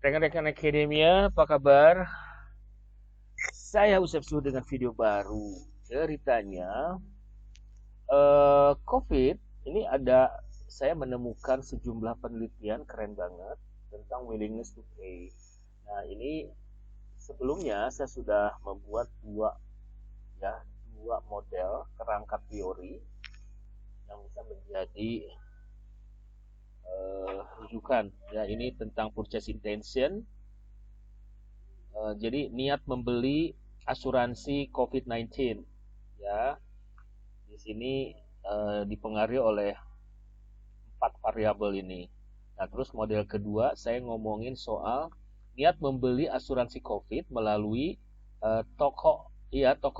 Rekan-rekan Akademia, apa kabar? Saya Usep Su dengan video baru. Ceritanya, COVID ini saya menemukan sejumlah penelitian keren banget tentang willingness to pay. Nah, ini sebelumnya saya sudah membuat ya, dua model kerangka teori yang bisa menjadi rujukan. Ya, ini tentang purchase intention. Jadi niat membeli asuransi COVID-19 ya. Di sini dipengaruhi oleh empat variabel ini. Nah, terus model kedua saya ngomongin soal niat membeli asuransi COVID melalui toko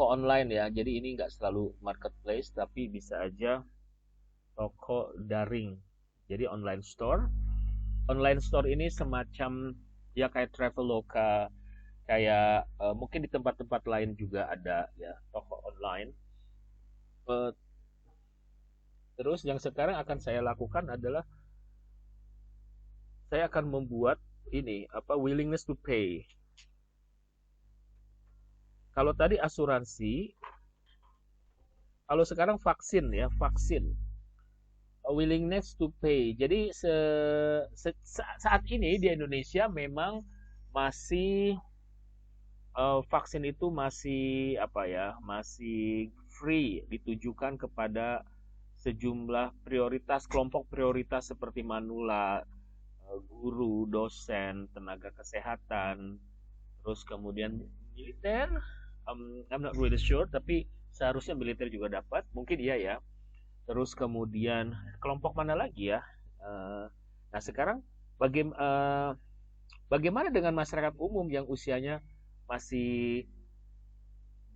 online ya. Jadi ini nggak selalu marketplace, tapi bisa aja toko daring. Jadi online store. Online store ini semacam ya kayak Traveloka, kayak mungkin di tempat-tempat lain juga ada ya toko online. Eh, Terus yang sekarang akan saya lakukan adalah saya akan membuat ini apa willingness to pay. Kalau tadi asuransi, kalau sekarang vaksin ya, vaksin. Willingness to pay. Jadi saat ini di Indonesia memang masih vaksin itu masih apa ya, masih free ditujukan kepada sejumlah prioritas, kelompok prioritas seperti manula, guru, dosen, tenaga kesehatan, terus kemudian militer. I'm not really sure, tapi seharusnya militer juga dapat, mungkin iya ya. Terus kemudian kelompok mana lagi ya? Eh, nah sekarang bagaimana dengan masyarakat umum yang usianya masih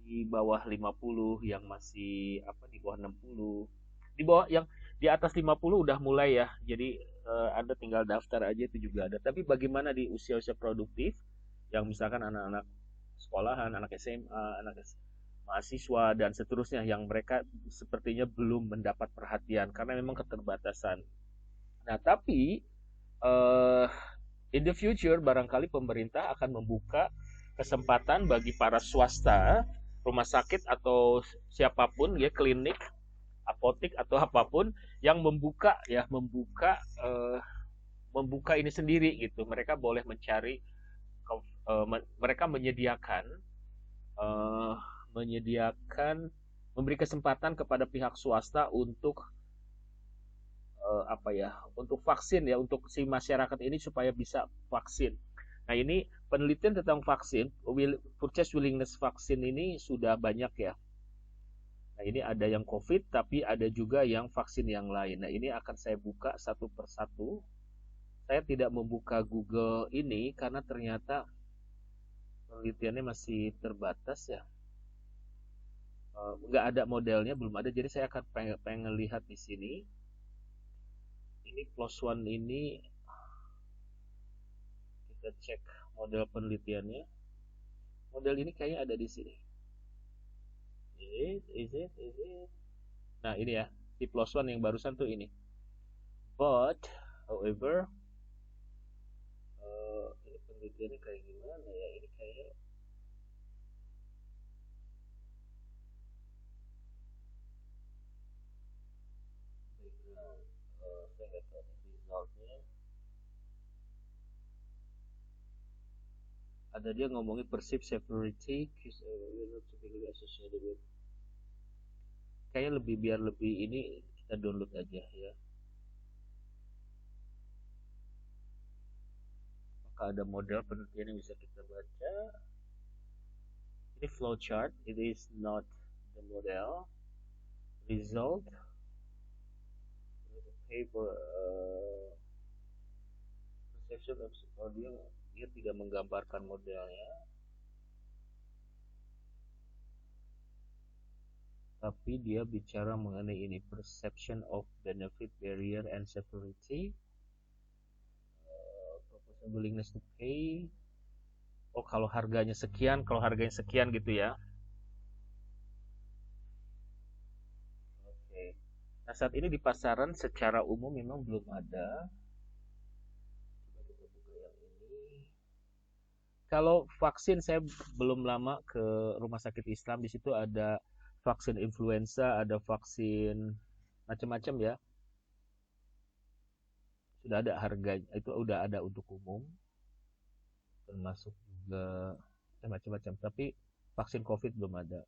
di bawah 50, yang masih apa di bawah 60, di bawah yang di atas 50 udah mulai ya. Jadi Anda tinggal daftar aja itu juga ada. Tapi bagaimana di usia-usia produktif yang misalkan anak-anak sekolahan, anak SMA, mahasiswa dan seterusnya yang mereka sepertinya belum mendapat perhatian karena memang keterbatasan. Nah, tapi uh, in the future barangkali pemerintah akan membuka kesempatan bagi para swasta, rumah sakit atau siapapun ya, klinik, apotik atau apapun yang membuka ini sendiri gitu. Mereka boleh mencari mereka uh, menyediakan memberi kesempatan kepada pihak swasta untuk apa ya, untuk vaksin ya, untuk si masyarakat ini supaya bisa vaksin. Nah, ini penelitian tentang vaksin, purchase willingness vaksin ini sudah banyak ya. Nah, ini ada yang COVID, tapi ada juga yang vaksin yang lain. Nah, ini akan saya buka satu persatu. Saya tidak membuka Google ini karena ternyata penelitiannya masih terbatas ya. Nggak ada modelnya, belum ada. Jadi saya akan pengen lihat di sini. Ini plus one ini kita cek model penelitiannya. Model ini kayaknya ada di sini. Is it? Nah, ini ya, si plus one yang barusan tuh ini. But, however, ini penelitiannya kayak gimana ya? Ini kayak background. Saya nggak tahu resultnya. Ada dia ngomongin perceived severity, not typically associated with. Kayaknya biar lebih ini kita download aja ya. Apakah ada model penelitian yang bisa kita baca? Ini flowchart, it is not the model. Result, paper, perception of dia tidak menggambarkan modelnya, tapi dia bicara mengenai ini perception of benefit, barrier, and severity, proposal willingness to pay. Oh, kalau harganya sekian gitu ya. Oke. Nah, saat ini di pasaran secara umum memang belum ada. Coba kita buka yang ini. Kalau vaksin saya belum lama ke rumah sakit Islam, di situ ada vaksin influenza, ada vaksin macam-macam ya. Sudah ada harganya, itu udah ada untuk umum, termasuk juga macam-macam. Tapi vaksin COVID belum ada.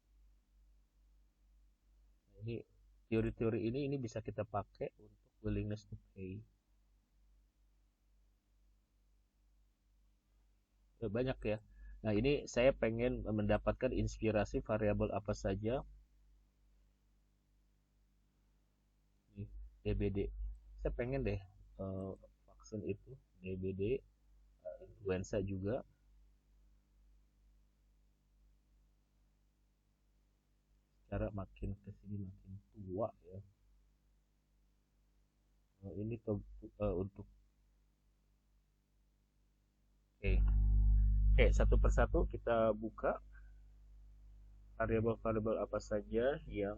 Ini teori-teori ini bisa kita pakai untuk willingness to pay. Banyak ya. Nah, ini saya pengen mendapatkan inspirasi variabel apa saja. Nih, DBD. Saya pengen deh vaksin itu, DBD, influenza juga. Cara makin kesini makin tua ya. Ini untuk oke. Oke, satu persatu kita buka variabel-variabel apa saja yang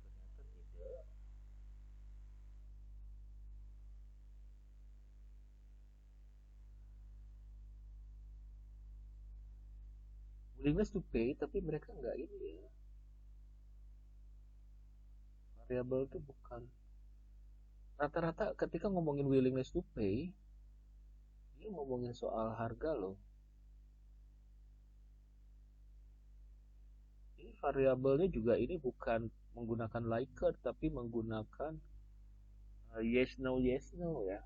ternyata tidak. Willingness to pay, tapi mereka nggak ini ya. Variabel itu bukan rata-rata ketika ngomongin willingness to pay, dia ngomongin soal harga loh. Ini variabelnya juga ini bukan menggunakan Likert tapi menggunakan yes no ya.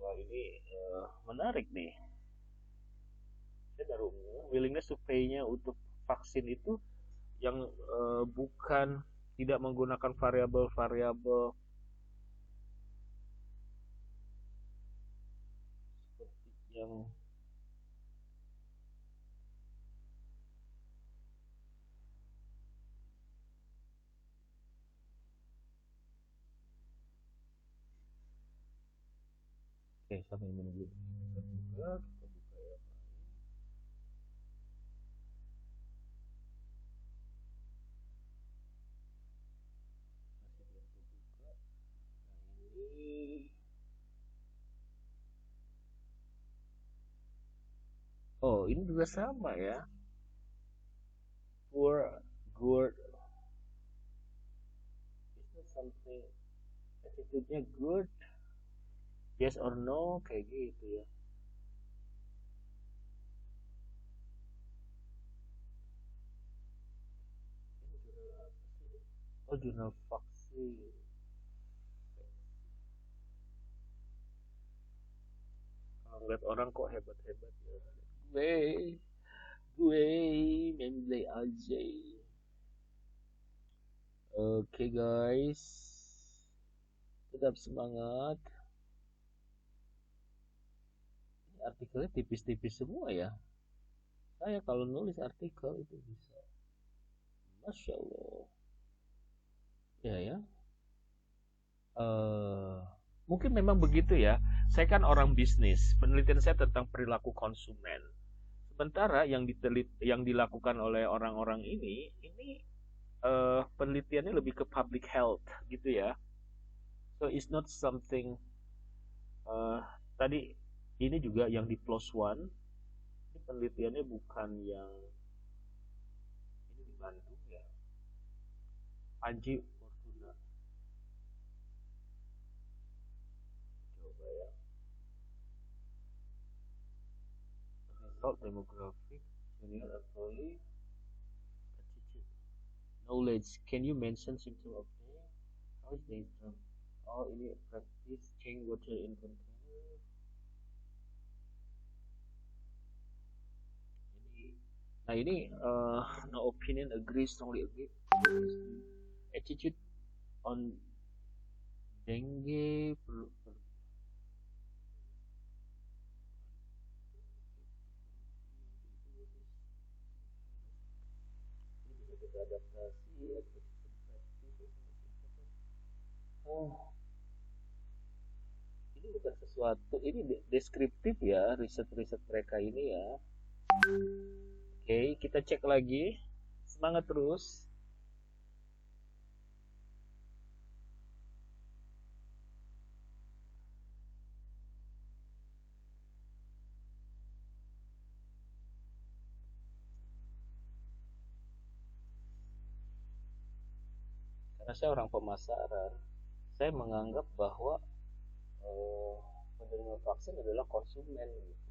Wah, ini menarik nih. Saya baru willingness to pay-nya untuk vaksin itu yang bukan tidak menggunakan variabel-variabel seperti yang oke, sambil menunggu kita buka ya. Masih belum terbuka. Nah, ini oh, ini juga sama ya. Poor, good, is it something attitude-nya good, yes or no, kayak gitu ya. Ini jurnal apa sih? Oh, jurnal vaksin. Kalau ngeliat orang kok hebat-hebat ya. Gue, gue memilih aja. Oke guys, tetap semangat. Ini artikelnya tipis-tipis semua ya. Saya kalau nulis artikel itu bisa. Masya Allah. Ya ya. eh Mungkin memang begitu ya. Saya kan orang bisnis. Penelitian saya tentang perilaku konsumen. Sementara yang dilakukan oleh orang-orang ini penelitiannya lebih ke public health gitu ya. So it's not something uh, tadi ini juga yang di plus one. Ini penelitiannya bukan yang ini di Bandung ya. Panji Fortuna. Coba ya. Result demographic junior employee attitude knowledge. Can you mention symptom of pain? How is the term? Oh, ini practice change water in container. Ini, nah ini no opinion agree strongly agree. Attitude on dengue Oh, ini bukan sesuatu, ini deskriptif ya, riset-riset mereka ini ya. Oke, kita cek lagi. Semangat terus. Karena saya orang pemasaran, saya menganggap bahwa eh, penerima vaksin adalah konsumen gitu.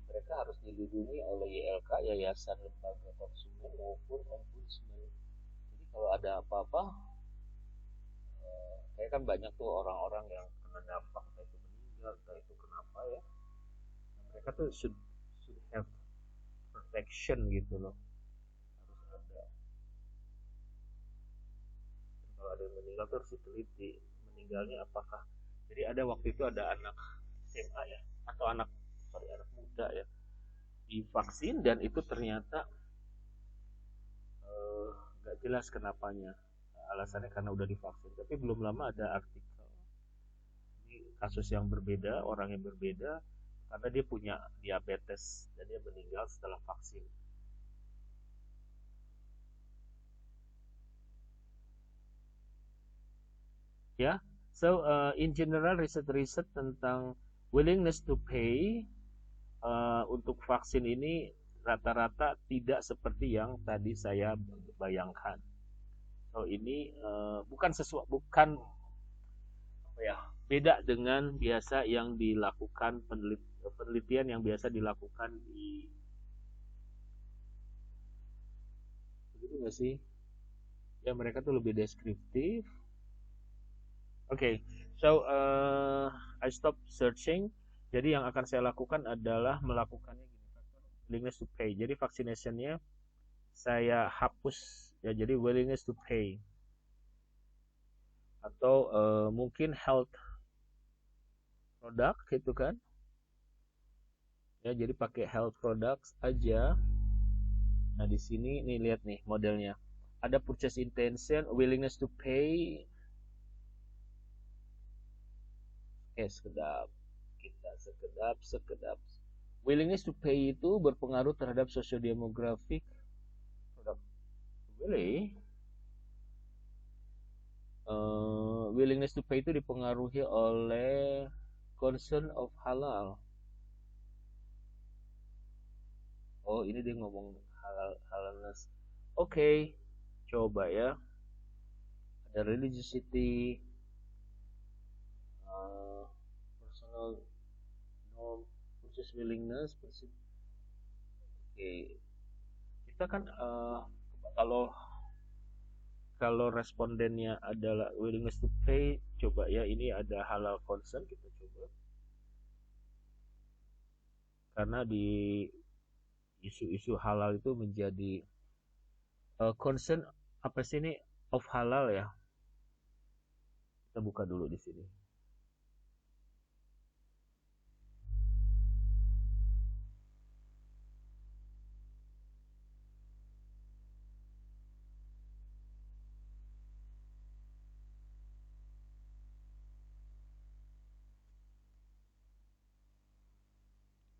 Mereka harus dilindungi oleh YLK, Yayasan Lembaga Konsumen maupun Ombudsman. Jadi kalau ada apa-apa, kayak kan banyak tuh orang-orang yang kena dampak, entah itu meninggal, entah itu kenapa ya. Nah, mereka tuh should have protection gitu loh, harus ada. Dan kalau ada yang meninggal tuh harus diteliti meninggalnya apakah. Jadi ada waktu itu ada anak SMA ya, atau anak muda ya, divaksin dan itu ternyata nggak jelas kenapanya, alasannya karena udah divaksin, tapi belum lama ada artikel ini kasus yang berbeda, orang yang berbeda, karena dia punya diabetes dan dia meninggal setelah vaksin. Ya, so in general riset-riset tentang willingness to pay untuk vaksin ini rata-rata tidak seperti yang tadi saya bayangkan. So ini bukan apa ya, beda dengan biasa yang dilakukan penelitian yang biasa dilakukan di, begitu nggak sih, ya mereka tuh lebih deskriptif. Oke, okay, so I stop searching. Jadi yang akan saya lakukan adalah melakukannya gini, willingness to pay. Jadi vaccinationnya saya hapus ya, jadi willingness to pay, atau mungkin health product gitu kan ya, jadi pakai health products aja. Nah di sini nih lihat nih modelnya, ada purchase intention, willingness to pay. Sekedap, kita sekedap. Willingness to pay itu berpengaruh terhadap sosiodemografik produk. Really? Willingness to pay itu dipengaruhi oleh concern of halal. Oh ini dia ngomong halalness. Oke, okay, coba ya. Ada religiosity, personal norm, purchase willingness. Oke, okay. Kita kan kalau kalau respondennya adalah willingness to pay, coba ya, ini ada halal concern, kita coba. Karena di isu-isu halal itu menjadi concern apa sih ini, of halal ya. Kita buka dulu di sini.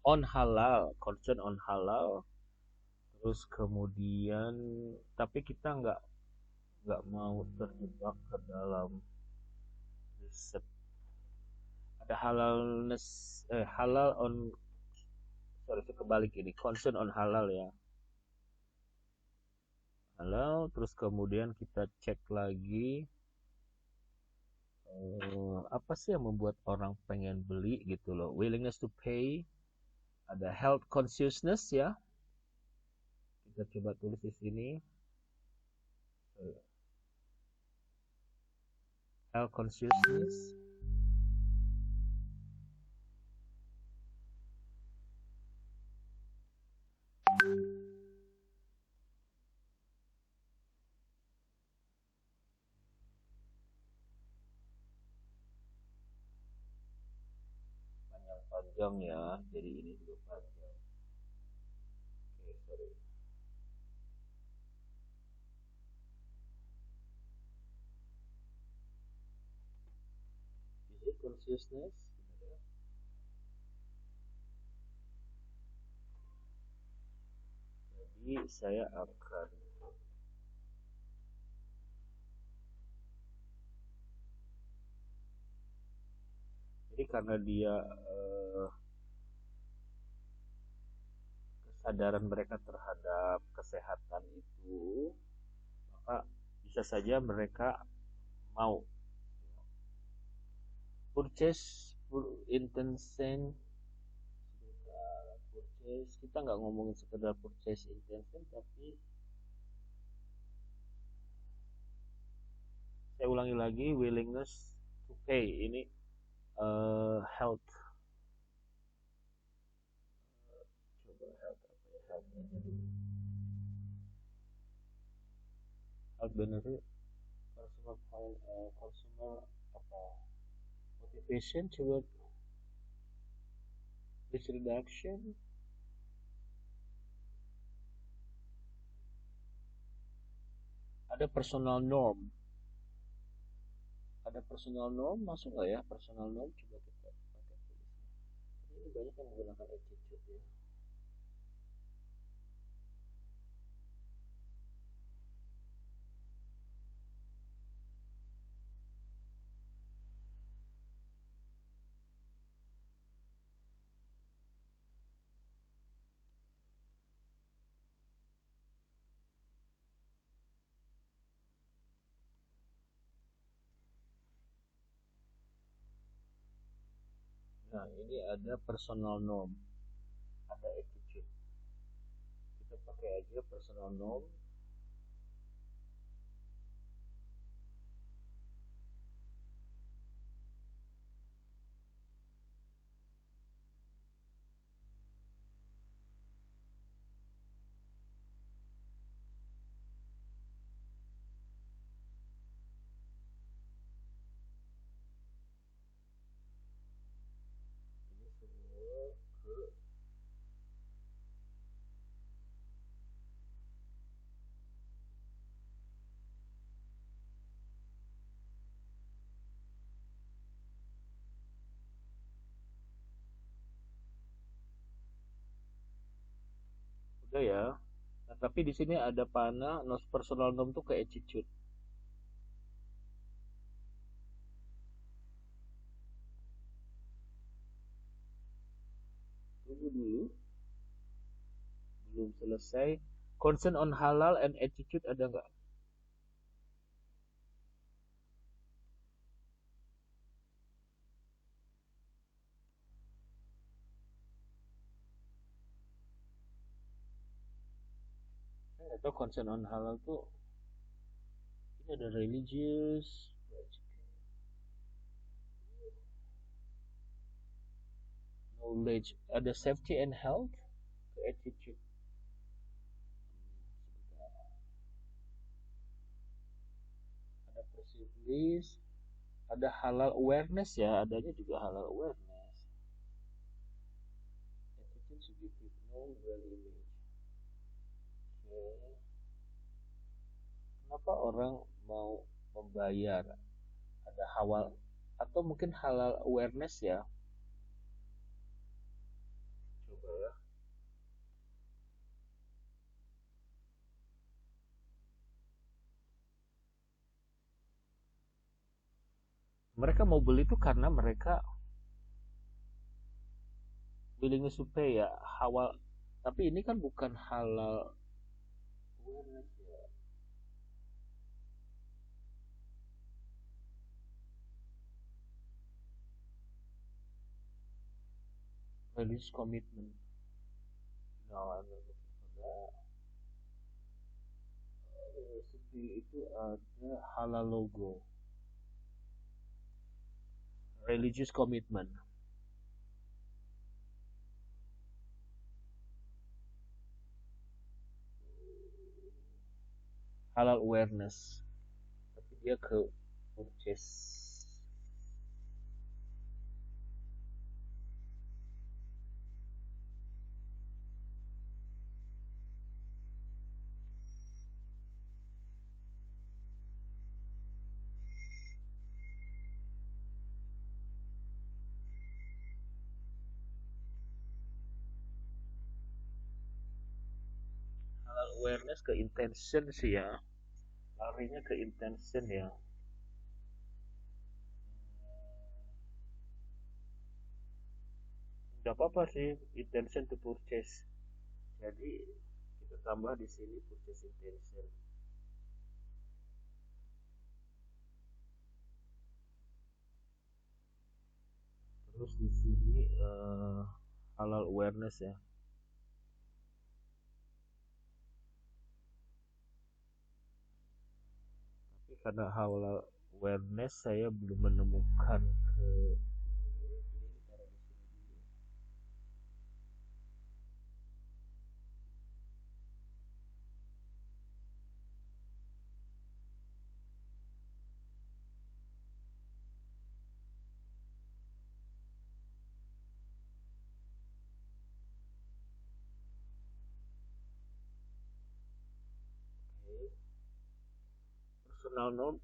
On halal, concern on halal, terus kemudian tapi kita nggak mau terjebak ke dalam riset. Ada halalness, halal on, sorry itu kebalik ini, concern on halal ya, halal. Terus kemudian kita cek lagi apa sih yang membuat orang pengen beli gitu loh, willingness to pay. Ada health consciousness ya, kita coba tulis di sini, health consciousness. Panjang ya, jadi ini juga panjang. Oke, sorry. consciousness. Jadi saya akan, jadi karena dia kesadaran mereka terhadap kesehatan itu, maka bisa saja mereka mau purchase intention. Purchase, kita nggak ngomongin sekedar purchase intention, tapi saya ulangi lagi, willingness to pay ini health. Coba health apa ya, health benefit, consumer apa, motivation toward risk reduction. Ada personal norm, masuk nggak ya personal norm, coba kita pakai tulis. Ini banyak yang menggunakan attitude ya. Nah, ini ada personal norm, ada attitude. Kita pakai aja personal norm. Ini semua ke udah ya. Nah, tapi di sini ada panah nos personal norm tuh ke attitude. Tunggu dulu, belum selesai. Concern on halal and attitude ada nggak? Atau concern on halal tuh ini ada religious knowledge, ada safety and health ke attitude. Ada perceived risk, ada halal awareness ya, adanya juga halal awareness. Attitude subjective known well image. Okay. Kenapa orang mau membayar? Ada halal atau mungkin halal awareness ya. Coba ya. Mereka mau beli itu karena mereka willingness to pay ya, halal. Tapi ini kan bukan halal awareness ya. Religious commitment. No, I'm not looking for that. Seperti itu ada halal logo. Religious commitment. Halal awareness. Tapi dia ke purchase. awareness ke intention sih ya, larinya ke intention ya. Nggak apa-apa sih, intention to purchase. Jadi kita tambah di sini purchase intention. Terus di sini halal awareness ya. Tapi karena halal awareness saya belum menemukan ke personal norm.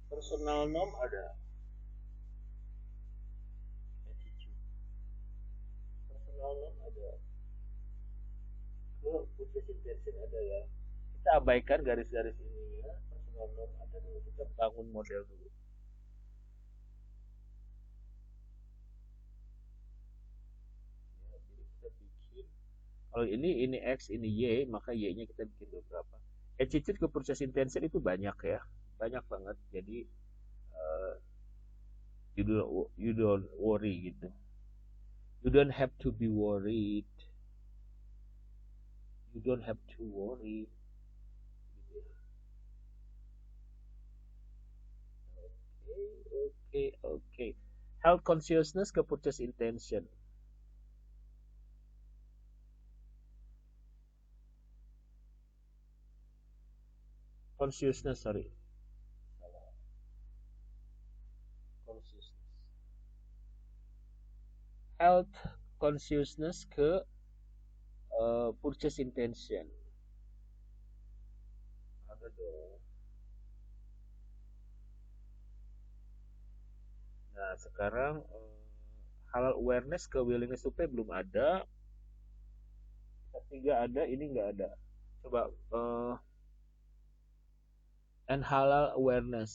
Personal norm ada, attitude. Personal norm ada, ke purchase intention ada ya. Kita abaikan garis-garis ini ya. Personal norm ada dulu. Kita bangun model dulu. Ya, jadi kita bikin, kalau ini X, ini Y, maka Y-nya kita bikin beberapa. Attitude ke purchase intention itu banyak ya, banyak banget. Jadi uh, you don't worry gitu. You don't have to be worried. You don't have to worry. Gitu. Oke. Health consciousness ke purchase intention. Consciousness, sorry. Consciousness. Health consciousness ke purchase intention. Ada dong. Nah, sekarang halal awareness ke willingness to pay belum ada. Ketiga ada, ini nggak ada. Coba and halal awareness.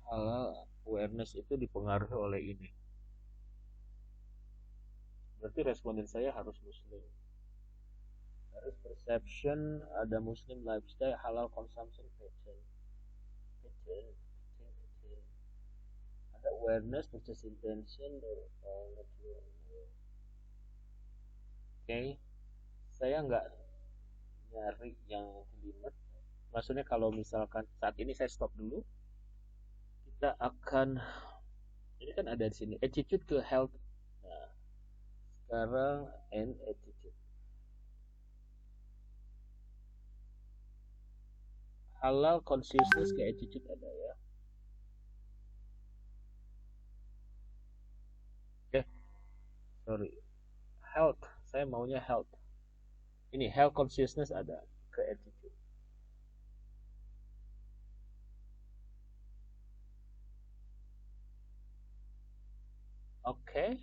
Halal awareness itu dipengaruhi oleh ini. Berarti responden saya harus muslim. Harus perception, ada muslim lifestyle, halal consumption pattern. Ada awareness, purchase intention, Oke, saya nggak nyari yang jelimet. Maksudnya kalau misalkan saat ini saya stop dulu, kita akan, ini kan ada di sini attitude ke health. Nah, sekarang and attitude. Halal consciousness ke attitude ada ya. Sorry. Health, saya maunya health. Ini health consciousness ada ke attitude. Oke.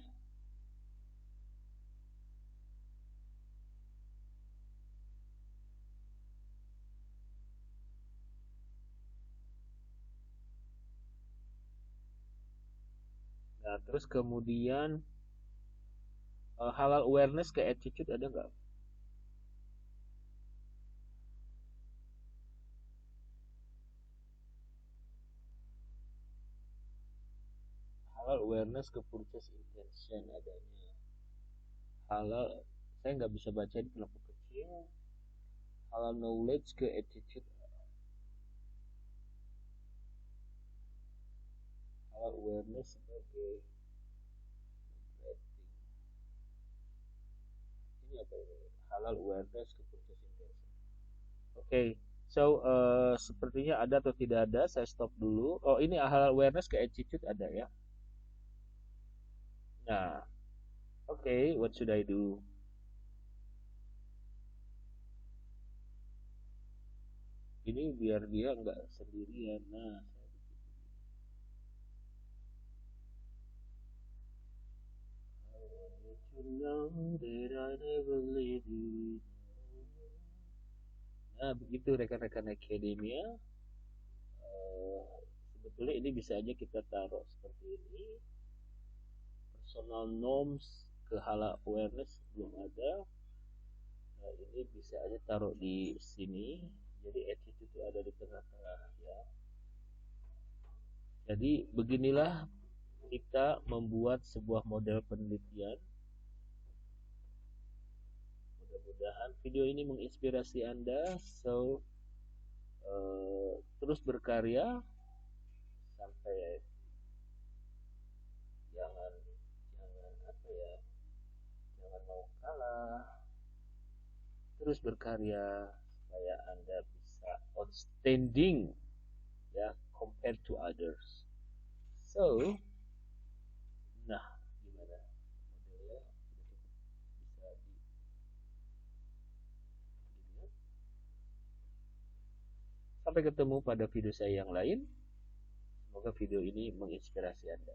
Nah, terus kemudian halal awareness ke attitude ada nggak? Halal awareness ke purchase intention adanya. Halal, saya nggak bisa baca di kelompok kecil. Halal knowledge ke attitude. Halal awareness sebagai rating. Ini apa ini? Halal awareness ke purchase intention. Oke, so sepertinya ada atau tidak ada, saya stop dulu. Oh, ini hal awareness ke attitude ada ya. Nah, oke, what should I do? Ini biar dia nggak sendirian. Nah, I want you to know that I never leave you. Nah, begitu rekan-rekan akademia. Eh, Sebetulnya ini bisa aja kita taruh seperti ini. Personal norms ke hal awareness belum ada. Nah, ini bisa aja taruh di sini. Jadi attitude itu ada di tengah-tengah ya. Jadi beginilah kita membuat sebuah model penelitian. Mudah-mudahan video ini menginspirasi Anda. So, terus berkarya sampai jangan jangan apa ya, jangan mau kalah. Terus berkarya supaya Anda bisa outstanding ya compared to others. So, nah gimana modelnya bisa dilihat. Sampai ketemu pada video saya yang lain. Semoga video ini menginspirasi Anda.